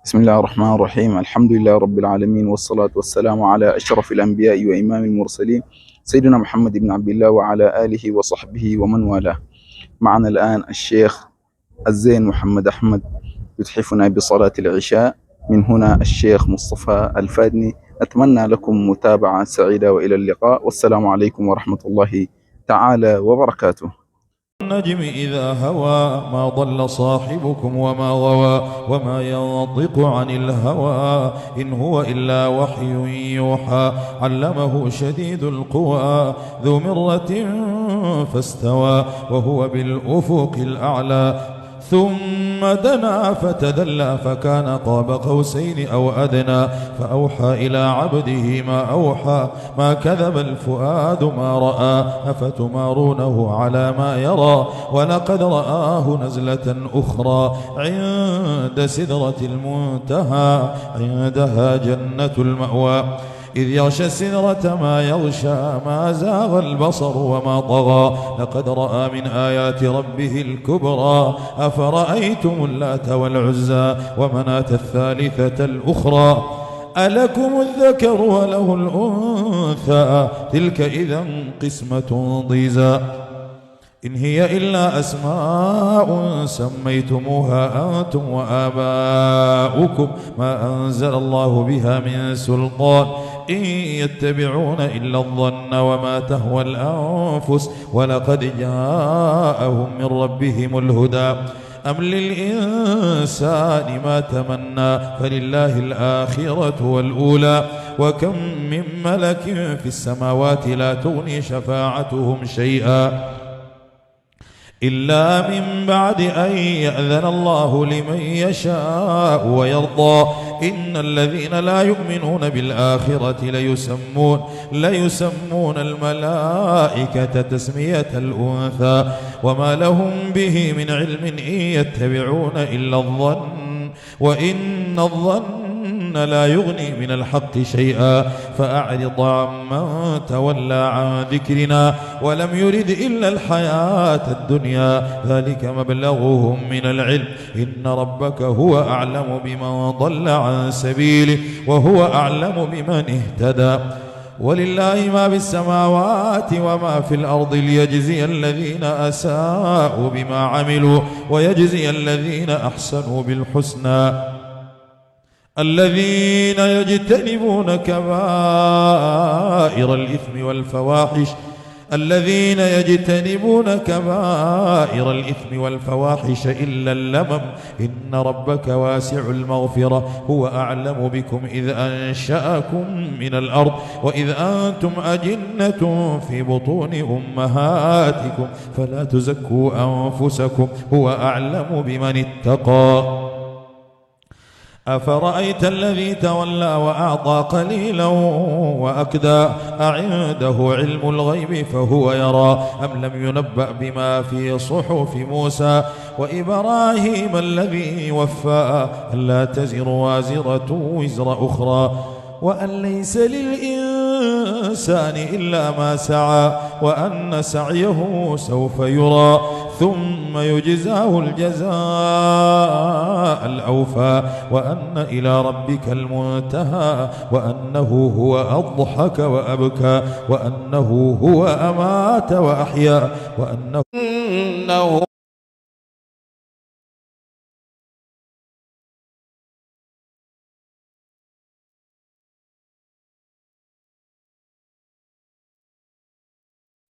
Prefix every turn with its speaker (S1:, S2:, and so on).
S1: بسم الله الرحمن الرحيم. الحمد لله رب العالمين، والصلاة والسلام على أشرف الأنبياء وإمام المرسلين سيدنا محمد بن عبد الله وعلى آله وصحبه ومن والاه. معنا الآن الشيخ الزين محمد أحمد يتحفنا بصلاة العشاء. من هنا الشيخ مصطفى الفادني. أتمنى لكم متابعة سعيدة وإلى اللقاء، والسلام عليكم ورحمة الله تعالى وبركاته.
S2: النجم إذا هوى ما ضل صاحبكم وما غوى وما ينطق عن الهوى إن هو إلا وحي يوحى علمه شديد القوى ذو مرة فاستوى وهو بالأفق الأعلى ثم دنا فتدلى فكان قاب قوسين أو أدنى فأوحى إلى عبده ما أوحى ما كذب الفؤاد ما رأى أفتمارونه على ما يرى ولقد رآه نزلة أخرى عند سدرة المنتهى عندها جنة المأوى إذ يغشى السدرة ما يغشى ما زاغ البصر وما طغى لقد رأى من آيات ربه الكبرى أفرأيتم اللات والعزى ومناة الثالثة الأخرى ألكم الذكر وله الأنثى تلك إذا قسمة ضيزى إن هي إلا أسماء سميتموها أنتم وآباؤكم ما أنزل الله بها من سلطان إن يتبعون إلا الظن وما تهوى الأنفس ولقد جاءهم من ربهم الهدى أم للإنسان ما تمنى فلله الآخرة والأولى وكم من ملك في السماوات لا تغني شفاعتهم شيئا إلا من بعد أن يأذن الله لمن يشاء ويرضى إن الذين لا يؤمنون بالآخرة ليسمون الملائكة تسمية الأنثى وما لهم به من علم إن يتبعون إلا الظن وإن الظن لا يغني من الحق شيئا فأعرض عمن تولى عن ذكرنا ولم يرد إلا الحياة الدنيا ذلك مبلغهم من العلم إن ربك هو أعلم بمن ضل عن سبيله وهو أعلم بمن اهتدى ولله ما في السماوات وما في الأرض ليجزي الذين أساءوا بما عملوا ويجزي الذين أحسنوا بالحسنى الذين يجتنبون كبائر الإثم والفواحش إلا اللمم إن ربك واسع المغفرة هو أعلم بكم إذ أنشأكم من الأرض وإذ أنتم أجنة في بطون أمهاتكم فلا تزكوا أنفسكم هو أعلم بمن اتقى أفرأيت الذي تولى وأعطى قليلا وأكدى أعنده علم الغيب فهو يرى أم لم ينبأ بما في صحف موسى وإبراهيم الذي وفى ألا تزر وازرة وزر أخرى وأن ليس للإنسان إلا ما سعى وأن سعيه سوف يرى ثم يجزاه الجزاء الأوفى وأن إلى ربك المنتهى وأنه هو أضحك وأبكى وأنه هو أمات وأحيا وأنه